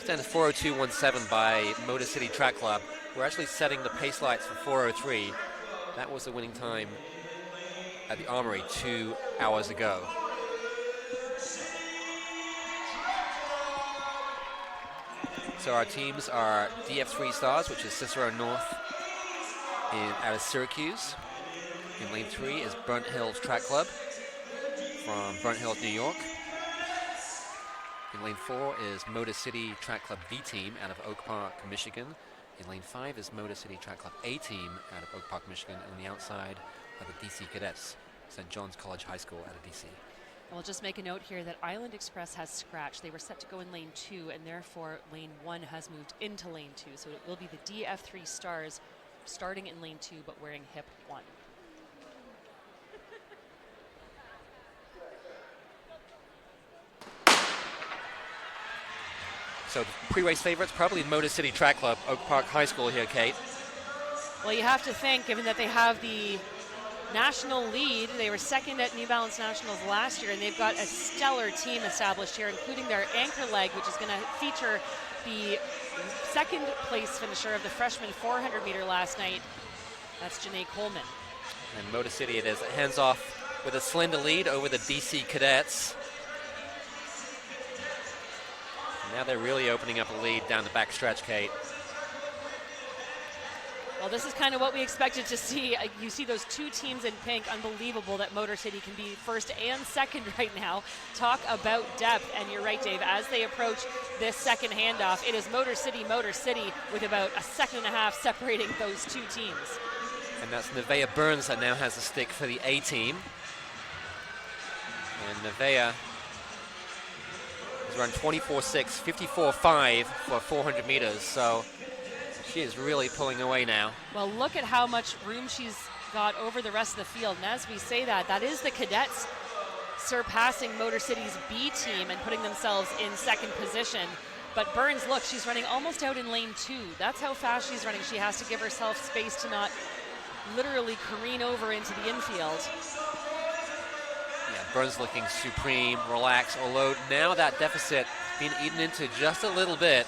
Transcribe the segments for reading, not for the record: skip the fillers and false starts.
Stands 4:02.17 by Motor City Track Club. We're actually setting the pace lights for 4:03. That was the winning time at the Armory 2 hours ago. So our teams are DF3 Stars, which is Cicero North out of Syracuse. In lane 3 is Burnt Hills Track Club from Burnt Hills, New York. In lane 4 is Motor City Track Club B Team out of Oak Park, Michigan. In lane 5 is Motor City Track Club A Team out of Oak Park, Michigan. And on the outside are the DC Cadets, St. John's College High School out of DC. I'll just make a note here that Island Express has scratched. They were set to go in lane 2, and therefore lane 1 has moved into lane 2. So it will be the DF3 Stars starting in lane 2, but wearing hip 1. So the pre-race favorites, probably Motor City Track Club, Oak Park High School here, Kate. Well, you have to think, given that they have the national lead, they were second at New Balance Nationals last year, and they've got a stellar team established here, including their anchor leg, which is going to feature the second place finisher of the freshman 400 meter last night. That's Janae Coleman. And Motor City, it is hands off with a slender lead over the DC Cadets. Now they're really opening up a lead down the back stretch, Kate. Well, this is kind of what we expected to see. You see those two teams in pink. Unbelievable that Motor City can be first and second right now. Talk about depth. And you're right, Dave, as they approach this second handoff, it is Motor City, with about a second and a half separating those two teams. And that's Nevaeh Burns that now has a stick for the A team. And Nevaeh has run 24.6, 54.5 for 400 meters. So she is really pulling away now. Well, look at how much room she's got over the rest of the field. And as we say that is the Cadets surpassing Motor City's B team and putting themselves in second position. But Burns, look, she's running almost out in lane 2. That's how fast she's running. She has to give herself space to not literally careen over into the infield. Yeah, Burns looking supreme, relaxed, although now that deficit being eaten into just a little bit.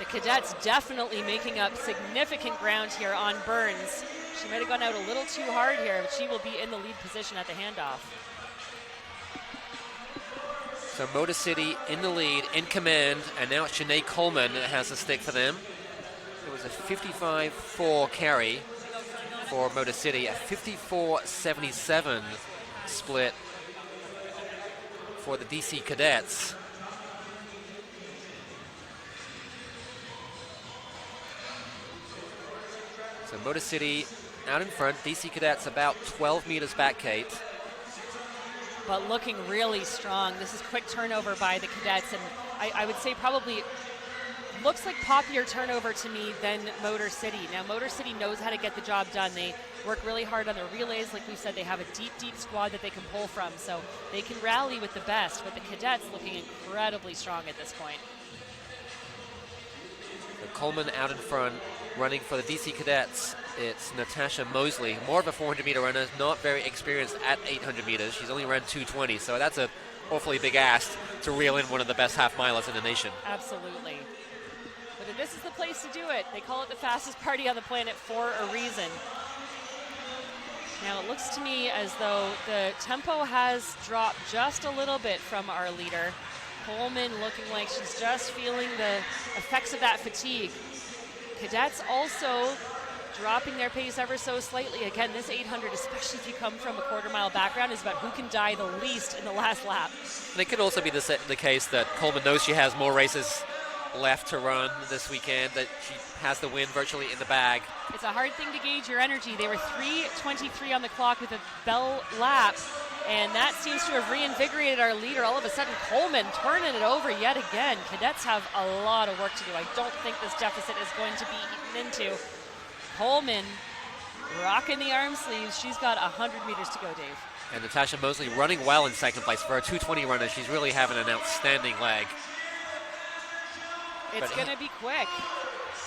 The Cadets definitely making up significant ground here on Burns. She might have gone out a little too hard here, but she will be in the lead position at the handoff. So Motor City in the lead, in command, and now it's Janae Coleman that has the stick for them. It was a 55.4 carry for Motor City, a 54.77 split for the DC Cadets. So Motor City out in front, DC Cadets about 12 meters back, Kate. But looking really strong. This is quick turnover by the Cadets, and I would say probably looks like poppier turnover to me than Motor City. Now, Motor City knows how to get the job done. They work really hard on their relays. Like we said, they have a deep, deep squad that they can pull from, so they can rally with the best, but the Cadets looking incredibly strong at this point. So Coleman out in front, running for the DC Cadets. It's Natasha Mosley, more of a 400-meter runner, not very experienced at 800 meters. She's only run 2:20, so that's an awfully big ask to reel in one of the best half-milers in the nation. Absolutely. But this is the place to do it. They call it the fastest party on the planet for a reason. Now, it looks to me as though the tempo has dropped just a little bit from our leader. Coleman looking like she's just feeling the effects of that fatigue. Cadets also dropping their pace ever so slightly. Again, this 800, especially if you come from a quarter-mile background, is about who can die the least in the last lap. And it could also be the case that Coleman knows she has more races left to run this weekend, that she has the win virtually in the bag. It's a hard thing to gauge your energy. They were 3:23 on the clock with a bell lap, and that seems to have reinvigorated our leader. All of a sudden, Coleman turning it over yet again. Cadets have a lot of work to do. I don't think this deficit is going to be eaten into. Coleman rocking the arm sleeves. She's got 100 meters to go, Dave. And Natasha Mosley running well in second place. For a 2:20 runner, she's really having an outstanding leg. It's going to be quick.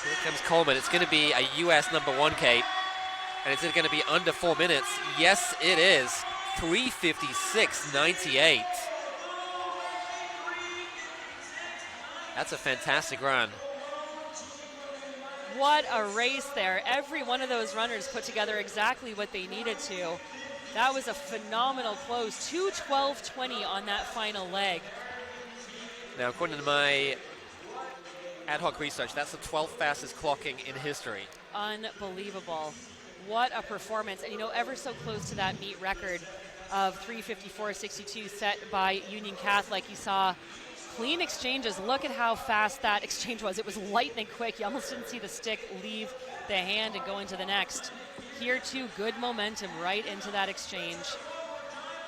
Here comes Coleman. It's going to be a U.S. #1, Kate. And it's going to be under 4 minutes. Yes, it is. 3:56.98. That's a fantastic run. What a race there. Every one of those runners put together exactly what they needed to. That was a phenomenal close. 2:12:20 on that final leg. Now, according to my ad hoc research, that's the 12th fastest clocking in history. Unbelievable. What a performance. And, you know, ever so close to that meet record of 3:54:62 set by Union Catholic. You saw clean exchanges. Look at how fast that exchange was. It was lightning quick. You almost didn't see the stick leave the hand and go into the next. Here, too, good momentum right into that exchange.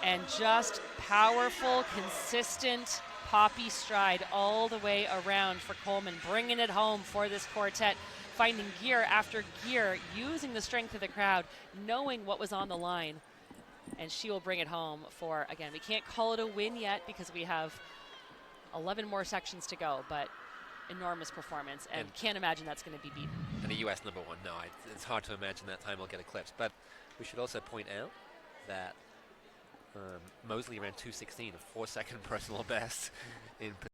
And just powerful, consistent poppy stride all the way around for Coleman, bringing it home for this quartet, finding gear after gear, using the strength of the crowd, knowing what was on the line. And she will bring it home for, again, we can't call it a win yet because we have 11 more sections to go, but enormous performance, and can't imagine that's going to be beaten. And a U.S. number one. No, it's hard to imagine that time will get eclipsed. But we should also point out that Mosley ran 2:16, a 4-second personal best in